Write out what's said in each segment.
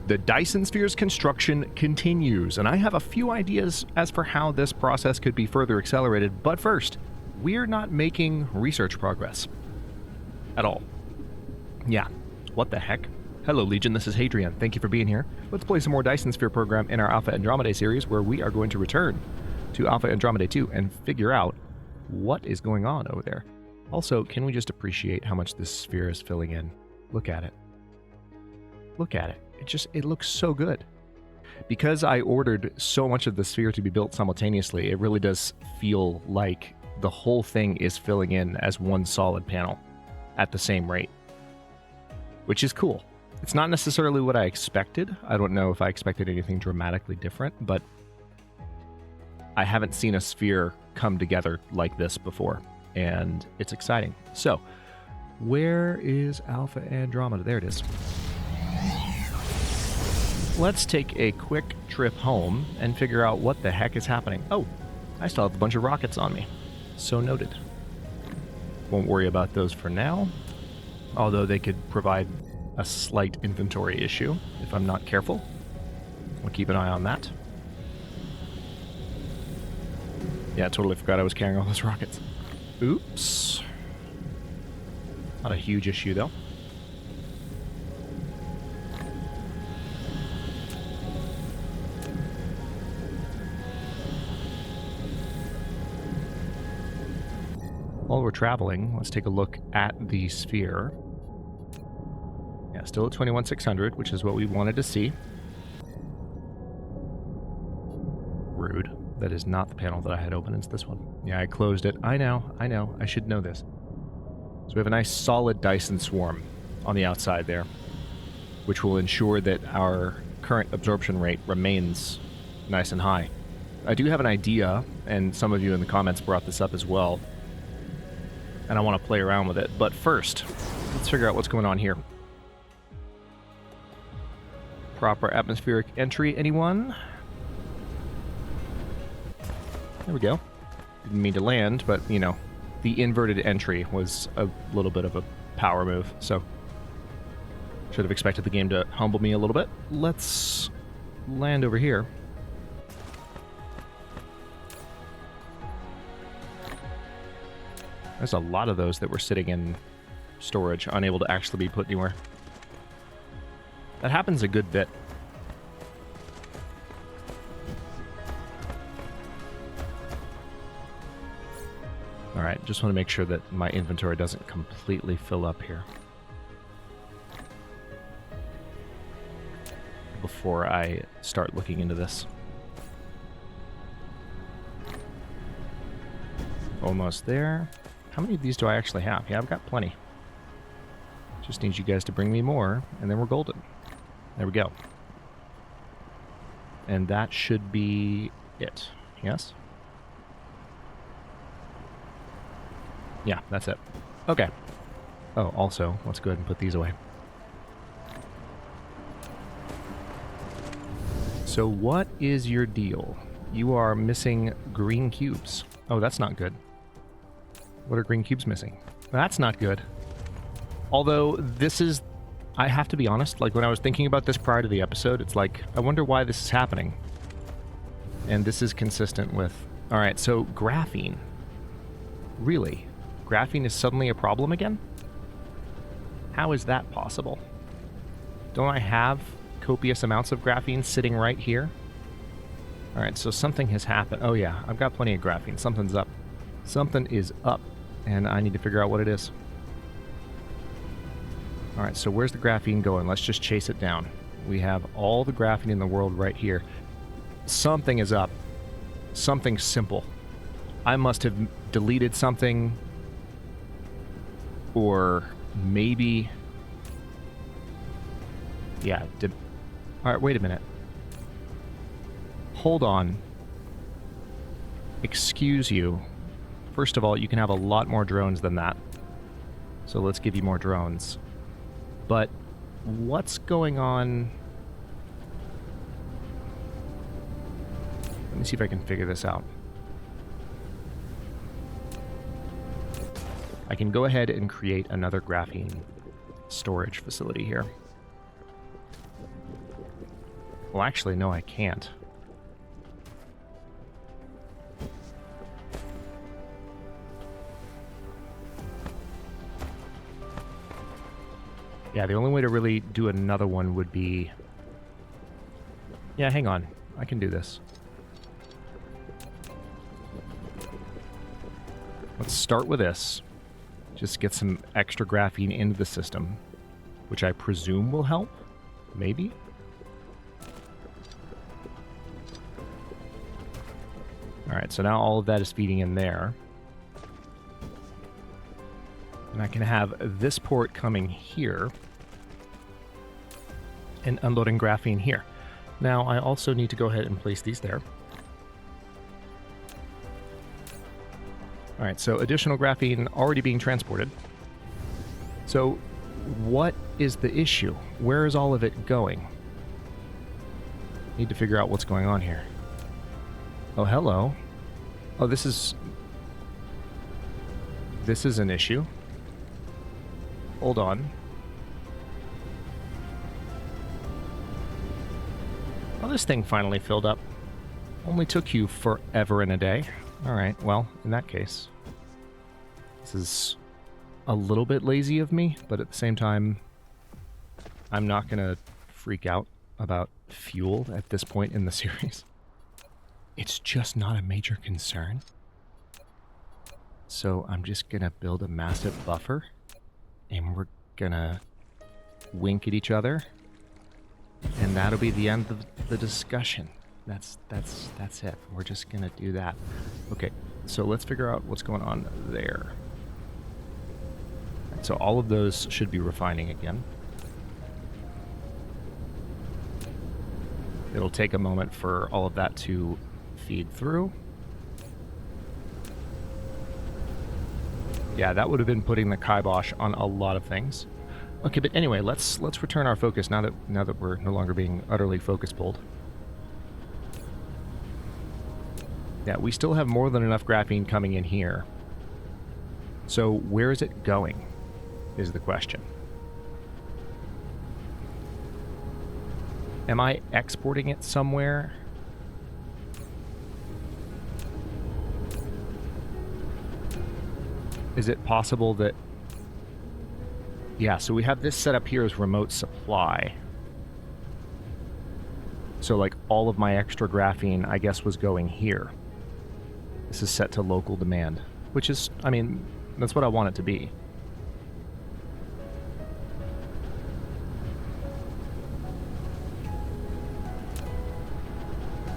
The Dyson Sphere's construction continues, and I have a few ideas as for how this process could be further accelerated, but first, we're not making research progress. At all. Yeah, what the heck? Hello Legion, this is Hadrian. Thank you for being here. Let's play some more Dyson Sphere Program in our Alpha Andromedae series, where we are going to return to Alpha Andromedae 2 and figure out what is going on over there. Also, can we just appreciate how much this sphere is filling in? Look at it. Look at it. It looks so good. Because I ordered so much of the sphere to be built simultaneously, it really does feel like the whole thing is filling in as one solid panel at the same rate, which is cool. It's not necessarily what I expected. I don't know if I expected anything dramatically different, but I haven't seen a sphere come together like this before, and it's exciting. So, where is Alpha Andromeda? There it is. Let's take a quick trip home and figure out what the heck is happening. Oh, I still have a bunch of rockets on me. So noted. Won't worry about those for now, although they could provide a slight inventory issue if I'm not careful. I'll keep an eye on that. Yeah, I totally forgot I was carrying all those rockets. Oops. Not a huge issue, though. While we're traveling, let's take a look at the sphere. Yeah, still at 21,600, which is what we wanted to see. Rude. That is not the panel that I had open. It's this one. Yeah, I closed it. I know. I should know this. So we have a nice solid Dyson swarm on the outside there, which will ensure that our current absorption rate remains nice and high. I do have an idea, and some of you in the comments brought this up as well, and I want to play around with it. But first, let's figure out what's going on here. Proper atmospheric entry, anyone? There we go. Didn't mean to land, but, you know, the inverted entry was a little bit of a power move, so should have expected the game to humble me a little bit. Let's land over here. There's a lot of those that were sitting in storage, unable to actually be put anywhere. That happens a good bit. Alright, just want to make sure that my inventory doesn't completely fill up here before I start looking into this. Almost there. How many of these do I actually have? Yeah, I've got plenty. Just need you guys to bring me more, and then we're golden. There we go. And that should be it. Yes? Yeah, that's it. Okay. Oh, also, let's go ahead and put these away. So what is your deal? You are missing green cubes. Oh, that's not good. What are green cubes missing? That's not good. Although, this is... I have to be honest, like, when I was thinking about this prior to the episode, it's like, I wonder why this is happening. And this is consistent with... Alright, so graphene. Really? Graphene is suddenly a problem again? How is that possible? Don't I have copious amounts of graphene sitting right here? Alright, so something has happened. Oh yeah, I've got plenty of graphene. Something's up. Something is up, and I need to figure out what it is. Alright, so where's the graphene going? Let's just chase it down. We have all the graphene in the world right here. Something is up. Something simple. I must have deleted something, or maybe... Yeah, did... Alright, wait a minute. Hold on. Excuse you. First of all, you can have a lot more drones than that. So let's give you more drones. But what's going on? Let me see if I can figure this out. I can go ahead and create another graphene storage facility here. Well, actually, no, I can't. Yeah, the only way to really do another one would be... Yeah, hang on. I can do this. Let's start with this. Just get some extra graphene into the system, which I presume will help. Maybe? Alright, so now all of that is feeding in there. And I can have this port coming here and unloading graphene here. Now, I also need to go ahead and place these there. Alright, so additional graphene already being transported. So, what is the issue? Where is all of it going? Need to figure out what's going on here. Oh, hello. Oh, this is an issue. Hold on. Oh, this thing finally filled up. Only took you forever and a day. Alright, well, in that case, this is a little bit lazy of me, but at the same time, I'm not going to freak out about fuel at this point in the series. It's just not a major concern. So I'm just going to build a massive buffer, and we're going to wink at each other, and that'll be the end of the discussion. That's it. We're just gonna do that. Okay, so let's figure out what's going on there. So all of those should be refining again. It'll take a moment for all of that to feed through. Yeah, that would have been putting the kibosh on a lot of things. Okay, but anyway, let's return our focus now that we're no longer being utterly focus pulled. Yeah, we still have more than enough graphene coming in here. So where is it going, is the question. Am I exporting it somewhere? Is it possible that... Yeah, so we have this set up here as remote supply. So like all of my extra graphene, I guess, was going here. This is set to local demand, which is, I mean, that's what I want it to be.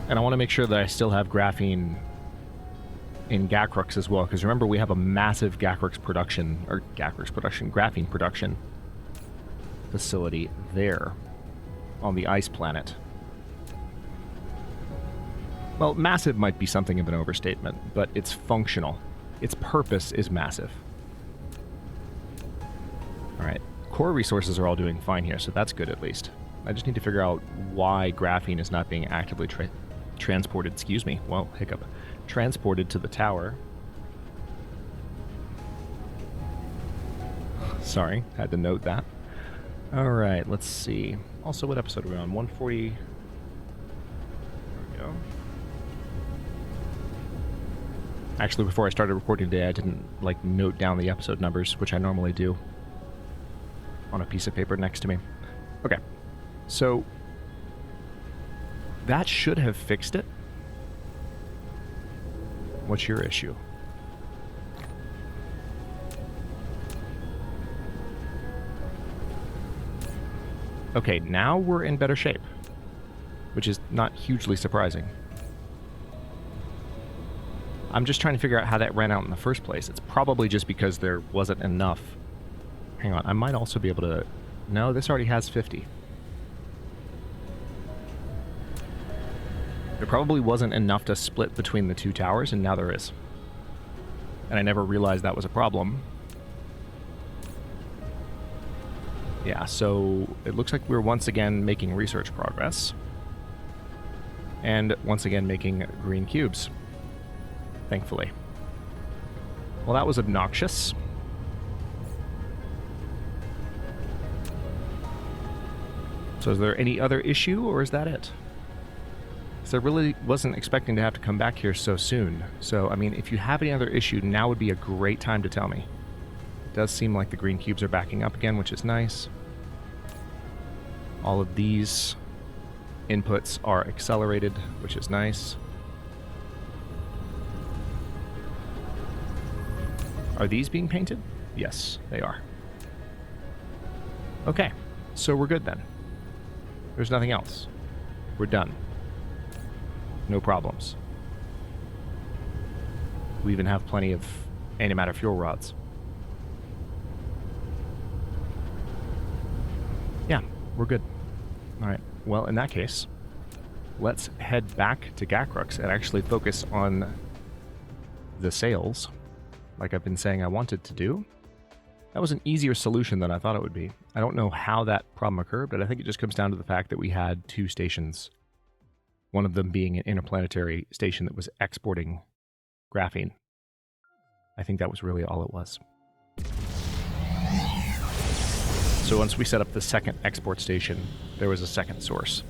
And I want to make sure that I still have graphene in Gacrux as well, because remember, we have a massive graphene production facility there on the ice planet. Well, massive might be something of an overstatement, but it's functional. Its purpose is massive. Alright, core resources are all doing fine here, so that's good at least. I just need to figure out why graphene is not being actively transported, excuse me, well, hiccup, transported to the tower. Sorry, had to note that. Alright, let's see. Also, what episode are we on? 140... There we go. Actually, before I started recording today, I didn't, like, note down the episode numbers, which I normally do on a piece of paper next to me. Okay, so that should have fixed it. What's your issue? Okay, now we're in better shape, which is not hugely surprising. I'm just trying to figure out how that ran out in the first place. It's probably just because there wasn't enough. Hang on, I might also be able to... No, this already has 50. There probably wasn't enough to split between the two towers, and now there is. And I never realized that was a problem. Yeah, so it looks like we're once again making research progress. And once again making green cubes. Thankfully. Well, that was obnoxious. So is there any other issue, or is that it? because I really wasn't expecting to have to come back here so soon. So, I mean, if you have any other issue, now would be a great time to tell me. It does seem like the green cubes are backing up again, which is nice. All of these inputs are accelerated, which is nice. Are these being painted? Yes, they are. Okay, so we're good then. There's nothing else. We're done. No problems. We even have plenty of antimatter fuel rods. Yeah, we're good. All right, well, in that case, let's head back to Gacrux and actually focus on the sails, like I've been saying I wanted to do. That was an easier solution than I thought it would be. I don't know how that problem occurred, but I think it just comes down to the fact that we had two stations. One of them being an interplanetary station that was exporting graphene. I think that was really all it was. So once we set up the second export station, there was a second source.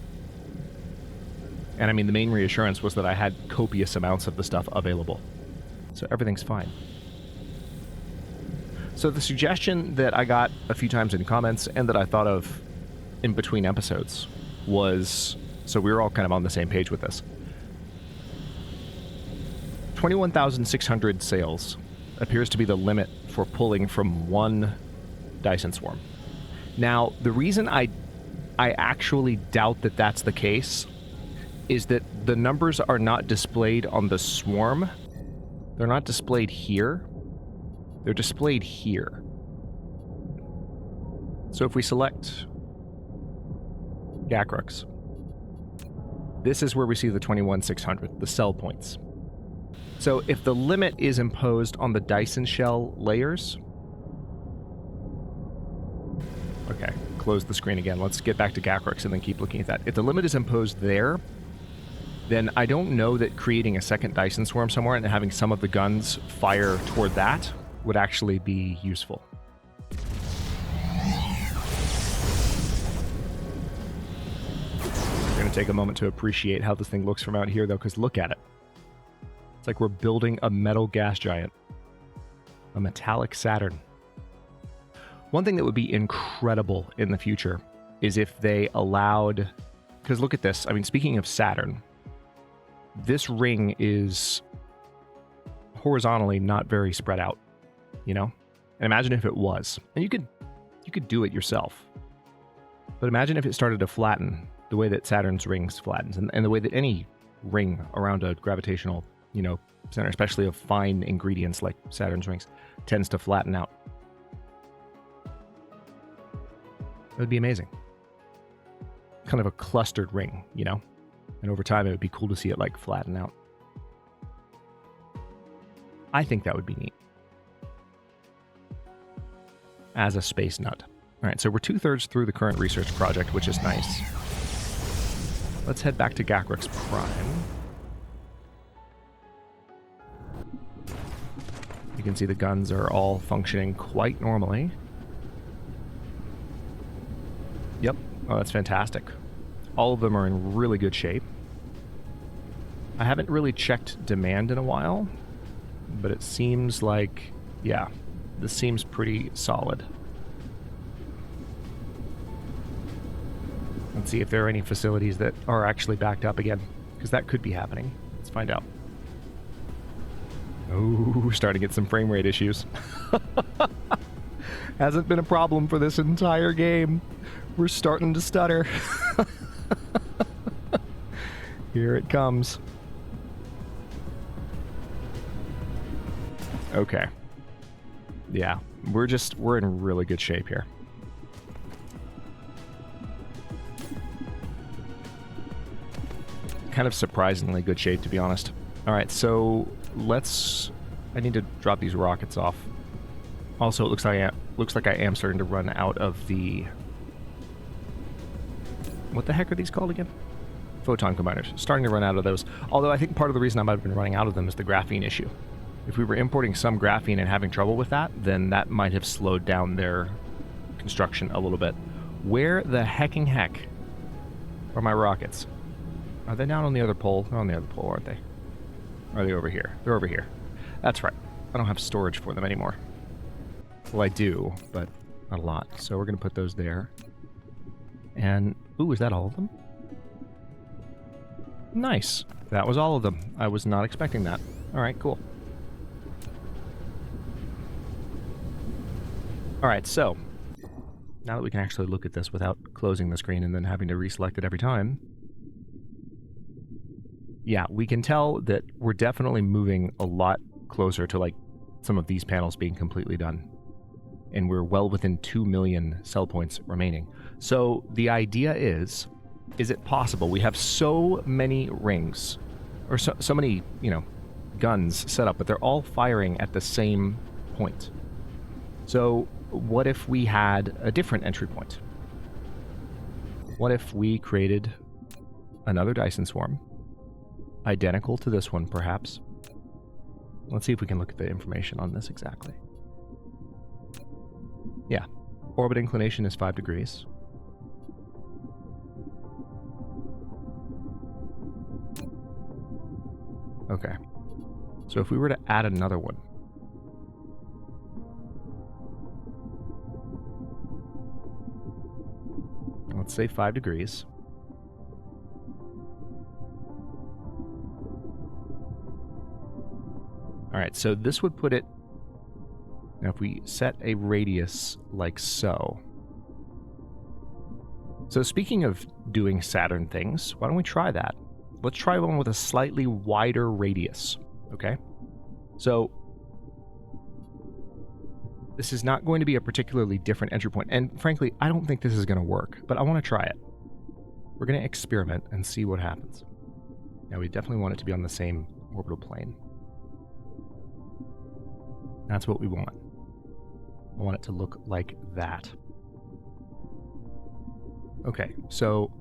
And I mean, the main reassurance was that I had copious amounts of the stuff available. So everything's fine. So the suggestion that I got a few times in comments and that I thought of in between episodes was, so we were all kind of on the same page with this. 21,600 sails appears to be the limit for pulling from one Dyson swarm. Now, the reason I actually doubt that that's the case is that the numbers are not displayed on the swarm. They're not displayed here. They're displayed here. So if we select Gacrux, this is where we see the 21,600, the cell points. So if the limit is imposed on the Dyson shell layers... Okay, close the screen again. Let's get back to Gacrux and then keep looking at that. If the limit is imposed there, then I don't know that creating a second Dyson swarm somewhere and having some of the guns fire toward that would actually be useful. We're going to take a moment to appreciate how this thing looks from out here, though, because look at it. It's like we're building a metal gas giant. A metallic Saturn. One thing that would be incredible in the future is if they allowed... Because look at this. I mean, speaking of Saturn, this ring is horizontally not very spread out. You know? And imagine if it was. And you could do it yourself. But imagine if it started to flatten the way that Saturn's rings flattens, and the way that any ring around a gravitational, you know, center, especially of fine ingredients like Saturn's rings, tends to flatten out. That would be amazing. Kind of a clustered ring, you know? And over time it would be cool to see it like flatten out. I think that would be neat. As a space nut. All right, so we're 2/3 through the current research project, which is nice. Let's head back to Gacrux Prime. You can see the guns are all functioning quite normally. Yep, oh, that's fantastic. All of them are in really good shape. I haven't really checked demand in a while, but it seems like, yeah, this seems pretty solid. Let's see if there are any facilities that are actually backed up again, because that could be happening. Let's find out. Oh, we're starting to get some frame rate issues. Hasn't been a problem for this entire game. We're starting to stutter. Here it comes. Okay. Yeah, we're in really good shape here. Kind of surprisingly good shape, to be honest. All right, so I need to drop these rockets off. Also, it looks like I am starting to run out of the... What the heck are these called again? Photon combiners. Starting to run out of those. Although I think part of the reason I might have been running out of them is the graphene issue. If we were importing some graphene and having trouble with that, then that might have slowed down their construction a little bit. Where the heck are my rockets? Are they down on the other pole? They're on the other pole, aren't they? Or are they over here? They're over here. That's right. I don't have storage for them anymore. Well, I do, but not a lot. So we're going to put those there. And, ooh, is that all of them? Nice. That was all of them. I was not expecting that. All right, cool. All right, so now that we can actually look at this without closing the screen and then having to reselect it every time, yeah, we can tell that we're definitely moving a lot closer to, like, some of these panels being completely done. And we're well within 2 million cell points remaining. So the idea is it possible? We have so many rings, or so many, you know, guns set up, but they're all firing at the same point. So what if we had a different entry point? What if we created another Dyson swarm, identical to this one, perhaps? Let's see if we can look at the information on this exactly. Yeah. Orbit inclination is 5 degrees. Okay. So if we were to add another one, let's say 5 degrees. All right, so this would put it... Now, if we set a radius like so... So speaking of doing Saturn things, why don't we try that? Let's try one with a slightly wider radius, okay? So this is not going to be a particularly different entry point, and frankly, I don't think this is going to work, but I want to try it. We're going to experiment and see what happens. Now, we definitely want it to be on the same orbital plane. That's what we want. I want it to look like that. Okay, so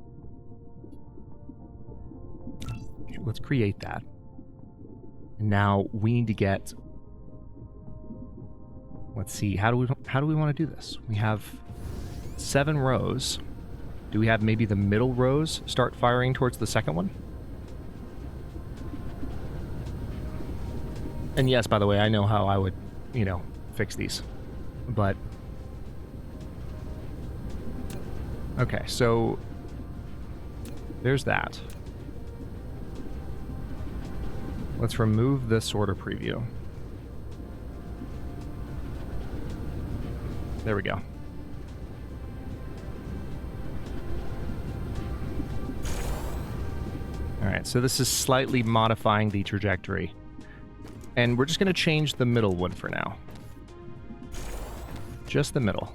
let's create that. Now we need to get... Let's see, how do we want to do this? We have 7 rows. Do we have maybe the middle rows start firing towards the second one? And yes, by the way, I know how I would, you know, fix these. But... Okay, so... There's that. Let's remove the sorter preview. There we go. Alright, so this is slightly modifying the trajectory. And we're just going to change the middle one for now. Just the middle.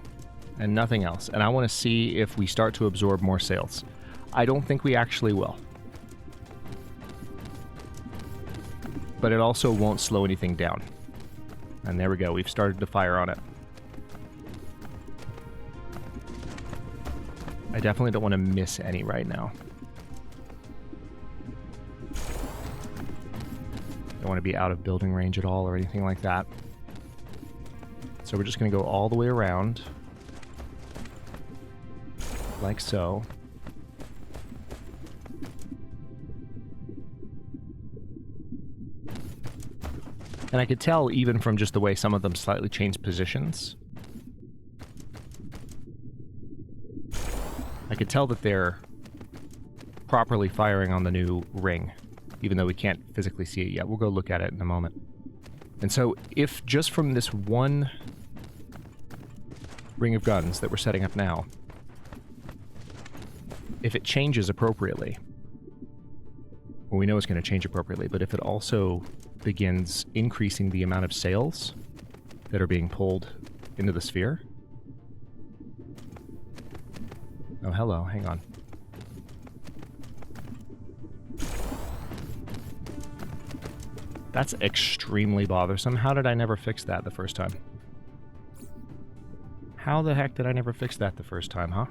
And nothing else. And I want to see if we start to absorb more sails. I don't think we actually will. But it also won't slow anything down. And there we go. We've started to fire on it. I definitely don't want to miss any right now. Don't want to be out of building range at all or anything like that. So we're just going to go all the way around. Like so. And I could tell even from just the way some of them slightly changed positions. I could tell that they're properly firing on the new ring, even though we can't physically see it yet. We'll go look at it in a moment. And so if just from this one ring of guns that we're setting up now, if it changes appropriately, well, we know it's going to change appropriately, but if it also begins increasing the amount of sails that are being pulled into the sphere... Oh, hello, hang on. That's extremely bothersome. How did I never fix that the first time? How the heck did I never fix that the first time, huh?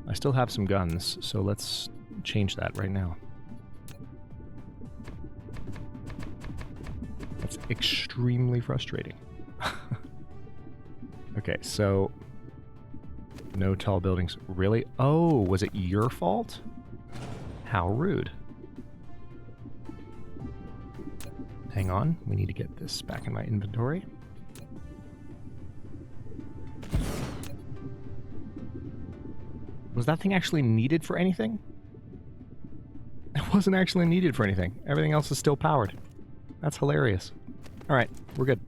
I still have some guns, so let's change that right now. That's extremely frustrating. Okay, so... No tall buildings. Really? Oh, was it your fault? How rude. Hang on, we need to get this back in my inventory. Was that thing actually needed for anything? It wasn't actually needed for anything. Everything else is still powered. That's hilarious. Alright, we're good.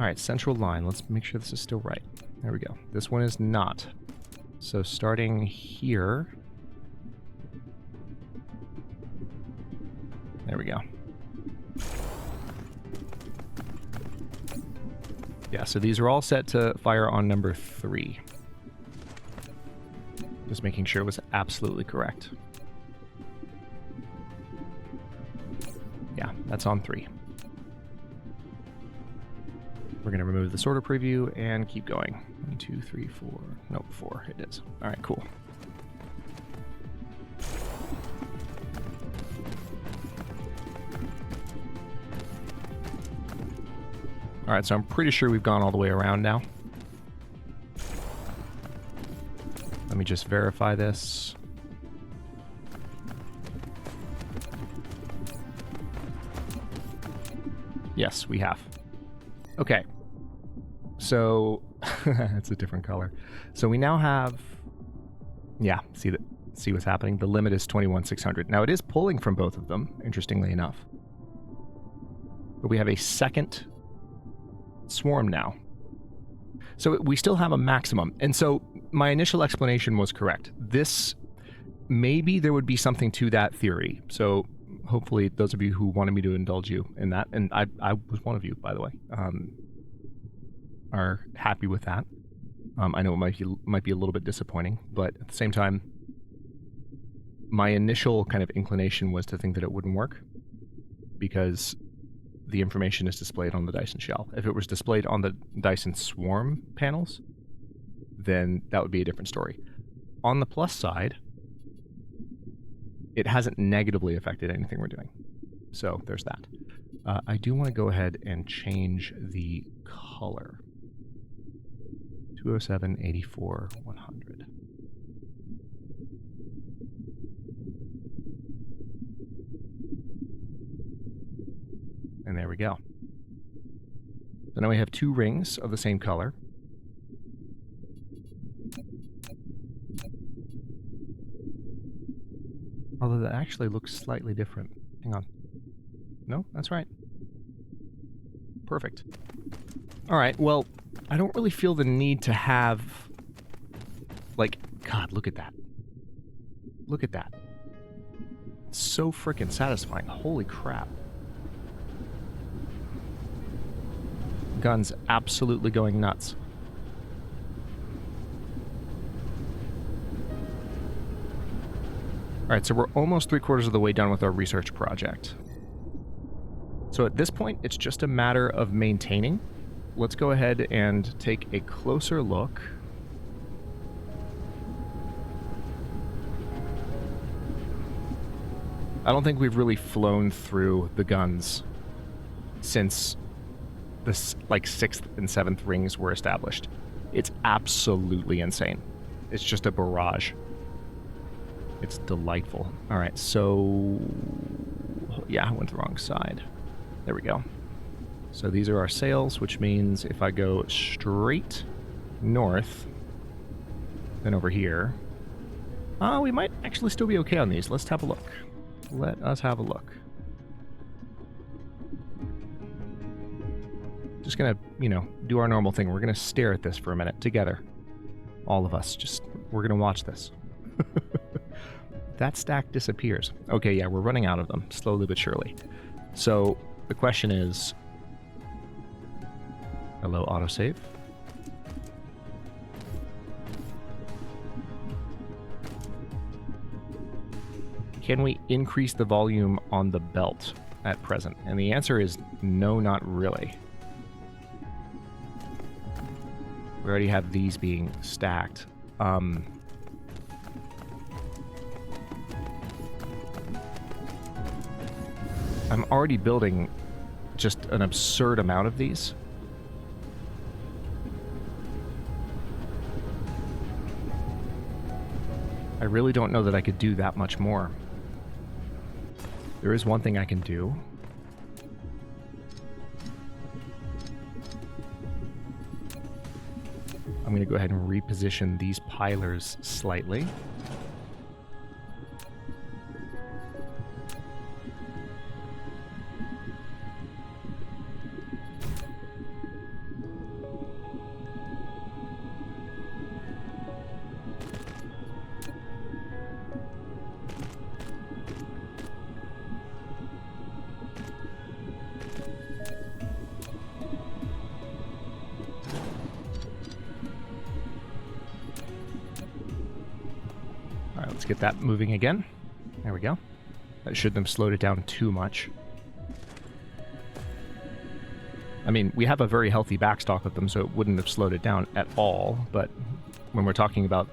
Alright, central line. Let's make sure this is still right. There we go. This one is not. So starting here... There we go. Yeah, so these are all set to fire on number 3. Just making sure it was absolutely correct. Yeah, that's on 3. We're going to remove the sorter preview and keep going. 1, 2, 3, 4. Nope, 4 it is. All right, cool. All right, so I'm pretty sure we've gone all the way around now. Let me just verify this. Yes, we have. Okay. So it's a different color. So we now have, yeah, see what's happening. The limit is 21,600. Now it is pulling from both of them, interestingly enough. But we have a second swarm now. So we still have a maximum. And so my initial explanation was correct. This, maybe there would be something to that theory. So hopefully those of you who wanted me to indulge you in that, and I was one of you, by the way, are happy with that. I know it might be a little bit disappointing, but at the same time, my initial kind of inclination was to think that it wouldn't work because the information is displayed on the Dyson shell. If it was displayed on the Dyson swarm panels, then that would be a different story. On the plus side, it hasn't negatively affected anything we're doing. So there's that. I do want to go ahead and change the color. 207, 84, 100. And there we go. So now we have 2 rings of the same color. Although that actually looks slightly different. Hang on. No, that's right. Perfect. Alright, well, I don't really feel the need to have... Like, God, look at that. Look at that. It's so freaking satisfying. Holy crap. Gun's absolutely going nuts. Alright, so we're almost 3/4 of the way done with our research project. So at this point, it's just a matter of maintaining. Let's go ahead and take a closer look. I don't think we've really flown through the guns since the 6th and 7th rings were established. It's absolutely insane. It's just a barrage. It's delightful. All right, so yeah, I went the wrong side. There we go. So these are our sails, which means if I go straight north, then over here, we might actually still be okay on these. Let's have a look. Let us have a look. Just gonna, do our normal thing. We're gonna stare at this for a minute together. All of us. We're gonna watch this. That stack disappears. Okay, yeah, we're running out of them, slowly but surely. So, the question is... Hello, autosave. Can we increase the volume on the belt at present? And the answer is no, not really. We already have these being stacked. I'm already building just an absurd amount of these. I really don't know that I could do that much more. There is one thing I can do. I'm going to go ahead and reposition these pilers slightly. Let's get that moving again. There we go. That shouldn't have slowed it down too much. I mean, we have a very healthy backstock of them, so it wouldn't have slowed it down at all, but when we're talking about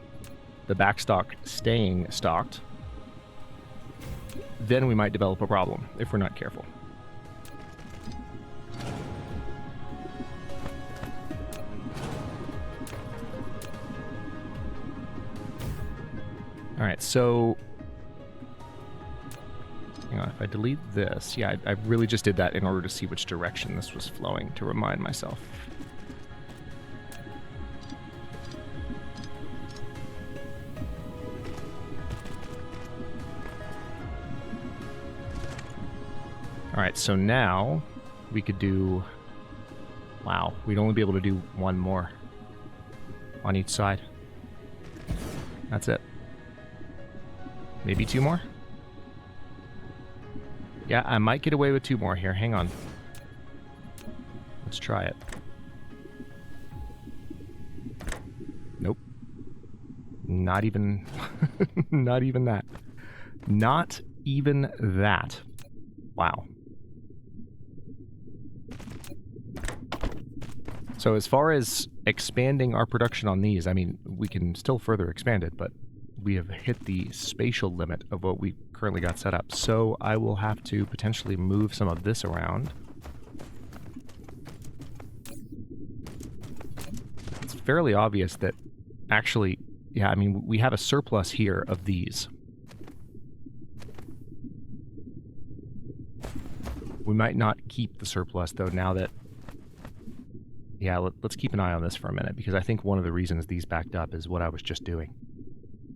the backstock staying stocked, then we might develop a problem if we're not careful. Alright, so hang on, if I delete this, yeah, I really just did that in order to see which direction this was flowing, to remind myself. Alright, so now we could do... Wow, we'd only be able to do one more on each side. That's it. Maybe two more? Yeah, I might get away with two more here. Hang on. Let's try it. Nope. Not even... not even that. Not even that. Wow. So as far as expanding our production on these, I mean, we can still further expand it, but we have hit the spatial limit of what we currently got set up. So I will have to potentially move some of this around. It's fairly obvious that actually, yeah, I mean, we have a surplus here of these. We might not keep the surplus, though, now that... Yeah, let's keep an eye on this for a minute, because I think one of the reasons these backed up is what I was just doing.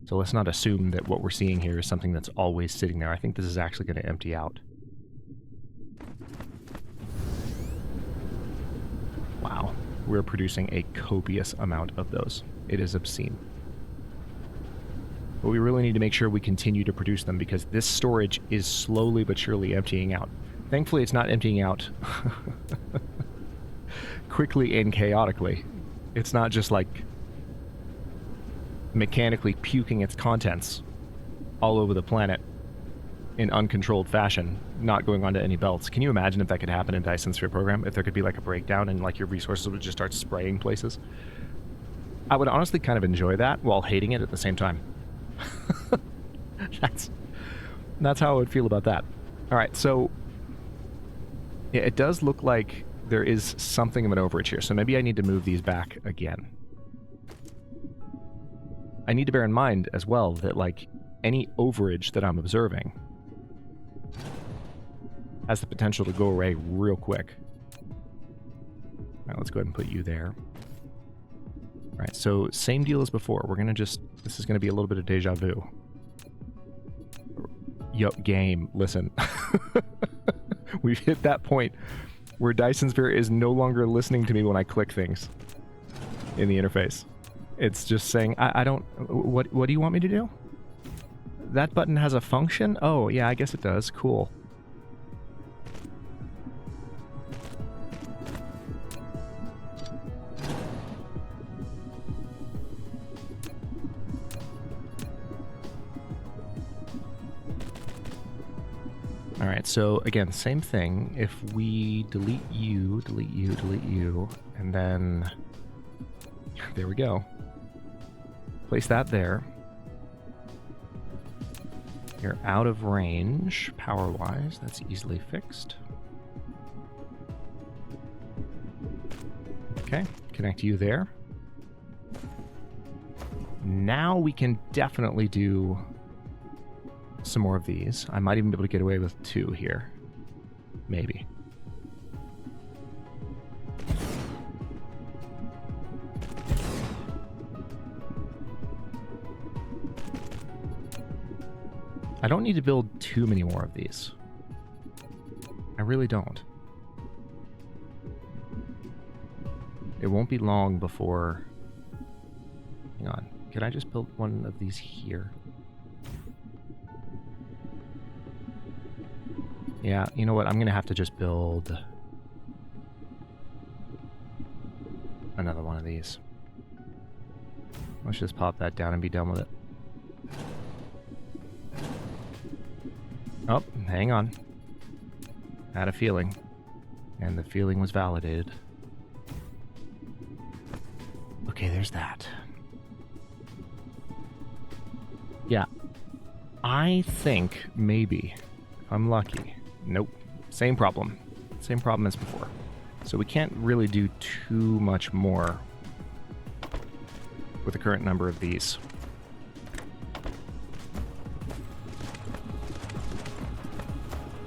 So let's not assume that what we're seeing here is something that's always sitting there. I think this is actually going to empty out. Wow. We're producing a copious amount of those. It is obscene. But we really need to make sure we continue to produce them, because this storage is slowly but surely emptying out. Thankfully, it's not emptying out quickly and chaotically. It's not just like mechanically puking its contents all over the planet in uncontrolled fashion, not going onto any belts. Can you imagine if that could happen in Dyson Sphere Program? If there could be like a breakdown and like your resources would just start spraying places? I would honestly kind of enjoy that while hating it at the same time. That's how I would feel about that. Alright, so yeah, it does look like there is something of an overage here, so maybe I need to move these back again. I need to bear in mind as well that, like, any overage that I'm observing has the potential to go away real quick. Alright, let's go ahead and put you there. Alright, so same deal as before. We're gonna just... This is gonna be a little bit of deja vu. Yup, game, listen. We've hit that point where Dyson Sphere is no longer listening to me when I click things in the interface. It's just saying, I don't... What do you want me to do? That button has a function? Oh, yeah, I guess it does. Cool. Alright, so again, same thing. If we delete you, and then... There we go. Place that there. You're out of range, power-wise. That's easily fixed. Okay, connect you there. Now we can definitely do some more of these. I might even be able to get away with 2 here. Maybe. I don't need to build too many more of these. I really don't. It won't be long before... Hang on. Can I just build one of these here? Yeah, you know what? I'm going to have to just build another one of these. Let's just pop that down and be done with it. Oh, hang on. I had a feeling. And the feeling was validated. Okay, there's that. Yeah. I think maybe, if I'm lucky... Nope. Same problem. Same problem as before. So we can't really do too much more with the current number of these.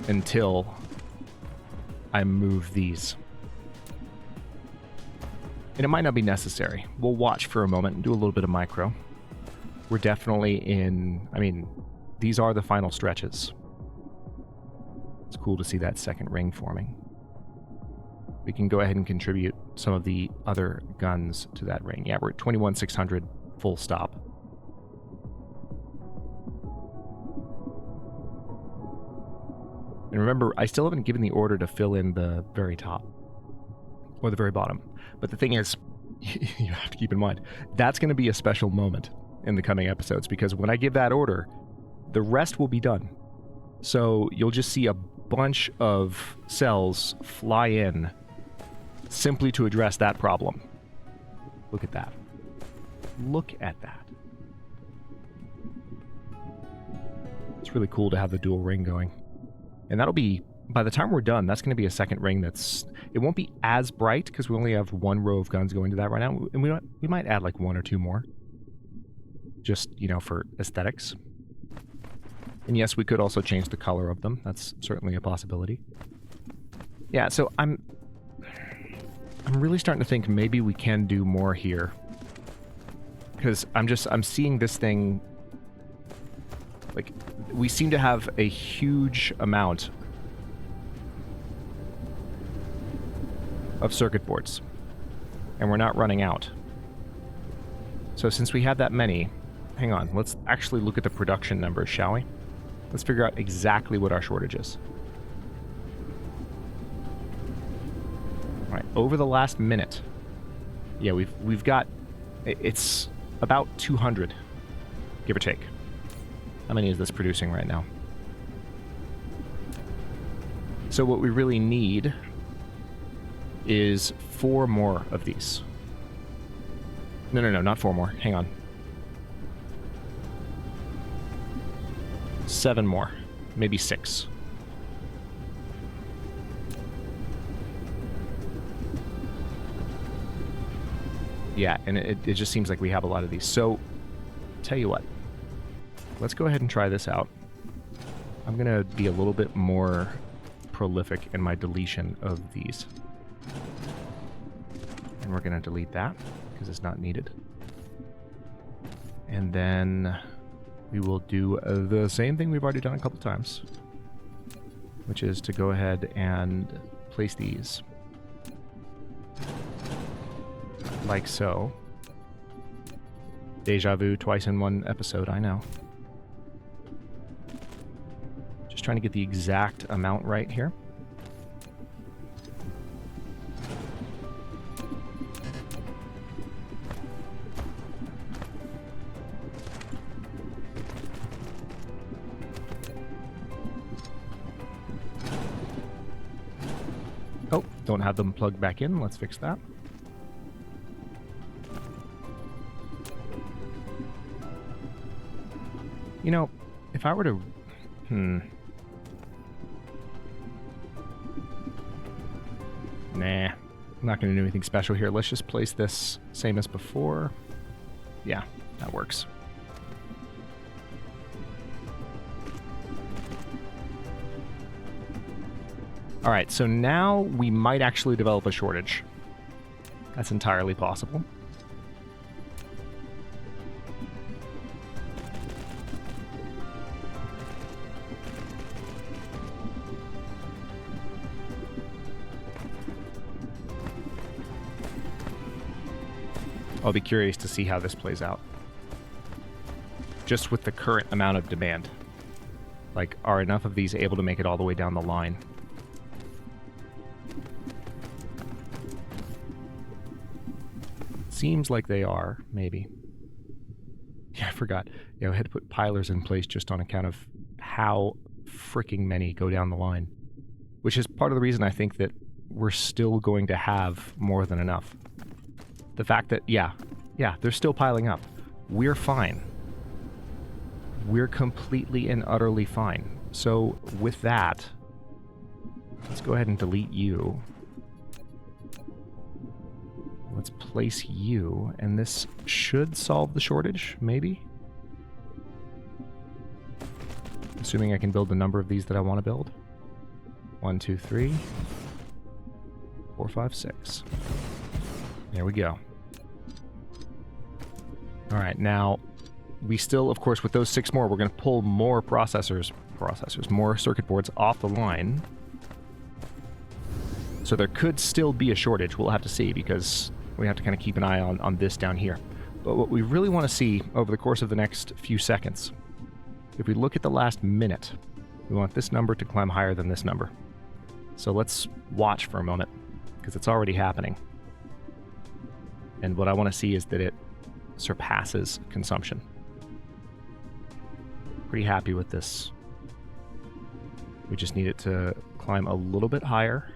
Until I move these. And it might not be necessary. We'll watch for a moment and do a little bit of micro. We're definitely in... I mean, these are the final stretches. It's cool to see that second ring forming. We can go ahead and contribute some of the other guns to that ring. Yeah, we're at 21,600 full stop. And remember, I still haven't given the order to fill in the very top. Or the very bottom. But the thing is, you have to keep in mind, that's going to be a special moment in the coming episodes, because when I give that order, the rest will be done. So you'll just see a bunch of cells fly in simply to address that problem. Look at that. Look at that. It's really cool to have the dual ring going. And that'll be, by the time we're done, that's going to be a second ring that's... It won't be as bright because we only have 1 row of guns going to that right now. And we might add like 1 or 2 more. Just, you know, for aesthetics. And yes, we could also change the color of them. That's certainly a possibility. Yeah, so I'm really starting to think maybe we can do more here. Because I'm seeing this thing... Like, we seem to have a huge amount of circuit boards. And we're not running out. So since we have that many... Hang on, let's actually look at the production numbers, shall we? Let's figure out exactly what our shortage is. All right, over the last minute, yeah, we've got, it's about 200, give or take. How many is this producing right now? So what we really need is 4 more of these. No, not 4 more. Hang on. 7 more. Maybe 6. Yeah, and it just seems like we have a lot of these. So, tell you what. Let's go ahead and try this out. I'm going to be a little bit more prolific in my deletion of these. And we're going to delete that because it's not needed. And then we will do the same thing we've already done a couple times, which is to go ahead and place these like so. Deja vu twice in one episode, I know. Just trying to get the exact amount right here. Oh, don't have them plugged back in. Let's fix that. You know, if I were to... Nah, I'm not going to do anything special here. Let's just place this same as before. Yeah, That works. All right, so now we might actually develop a shortage. That's entirely possible. I'll be curious to see how this plays out. Just with the current amount of demand. Like, are enough of these able to make it all the way down the line? Seems like they are, maybe. Yeah, I forgot. Yeah, I had to put pilers in place just on account of how freaking many go down the line. Which is part of the reason I think that we're still going to have more than enough. The fact that, yeah, they're still piling up. We're fine. We're completely and utterly fine. So with that, let's go ahead and delete you. Let's place you, and this should solve the shortage, maybe? Assuming I can build the number of these that I want to build. 1, 2, 3, 4, 5, 6. There we go. All right, now we still, of course, with those 6 more, we're going to pull more more circuit boards off the line. So there could still be a shortage. We'll have to see, because we have to kind of keep an eye on this down here. But what we really want to see over the course of the next few seconds, if we look at the last minute, we want this number to climb higher than this number. So let's watch for a moment, because it's already happening. And what I want to see is that it surpasses consumption. Pretty happy with this. We just need it to climb a little bit higher,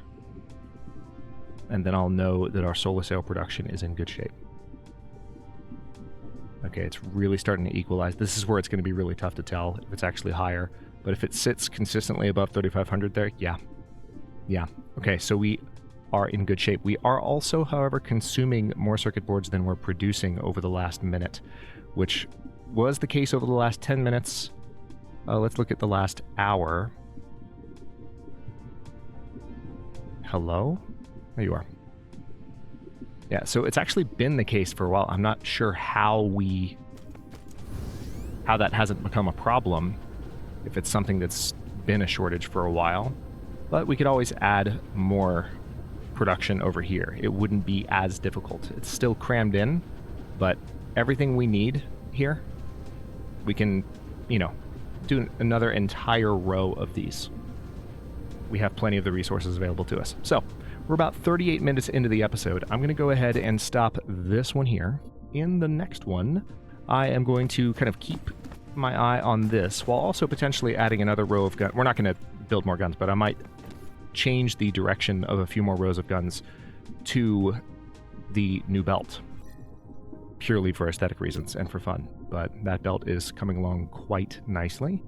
and then I'll know that our solar sail production is in good shape. Okay, it's really starting to equalize. This is where it's going to be really tough to tell if it's actually higher, but if it sits consistently above 3,500 there, yeah. Okay, so we are in good shape. We are also, however, consuming more circuit boards than we're producing over the last minute, which was the case over the last 10 minutes. Let's look at the last hour. Hello? There you are. Yeah, so it's actually been the case for a while. I'm not sure how that hasn't become a problem, if it's something that's been a shortage for a while. But we could always add more production over here. It wouldn't be as difficult. It's still crammed in, but everything we need here, we can, do another entire row of these. We have plenty of the resources available to us. So, we're about 38 minutes into the episode. I'm going to go ahead and stop this one here. In the next one, I am going to kind of keep my eye on this, while also potentially adding another row of guns. We're not going to build more guns, but I might change the direction of a few more rows of guns to the new belt, purely for aesthetic reasons and for fun. But that belt is coming along quite nicely,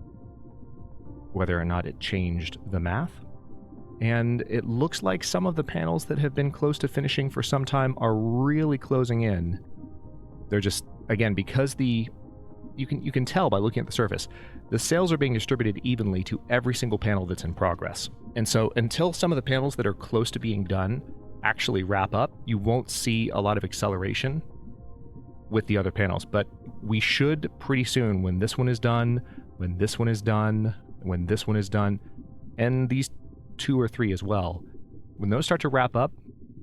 whether or not it changed the math. And it looks like some of the panels that have been close to finishing for some time are really closing in. They're just, again, because you can tell by looking at the surface, the sails are being distributed evenly to every single panel that's in progress. And so until some of the panels that are close to being done actually wrap up, you won't see a lot of acceleration with the other panels. But we should pretty soon, when this one is done, when this one is done, when this one is done, and these 2 or 3 as well, when those start to wrap up,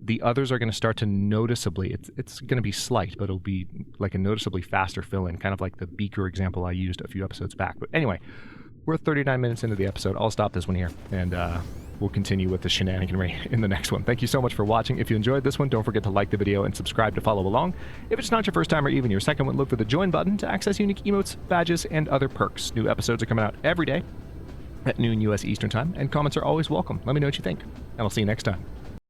the others are going to start to noticeably, it's going to be slight, but it'll be like a noticeably faster fill-in, kind of like the beaker example I used a few episodes back. But anyway, we're 39 minutes into the episode. I'll stop this one here, and we'll continue with the shenaniganry in the next one. Thank you so much for watching. If you enjoyed this one, don't forget to like the video and subscribe to follow along. If it's not your first time or even your second one, look for the join button to access unique emotes, badges, and other perks. New episodes are coming out every day at noon U.S. Eastern Time, and comments are always welcome. Let me know what you think, and I'll see you next time.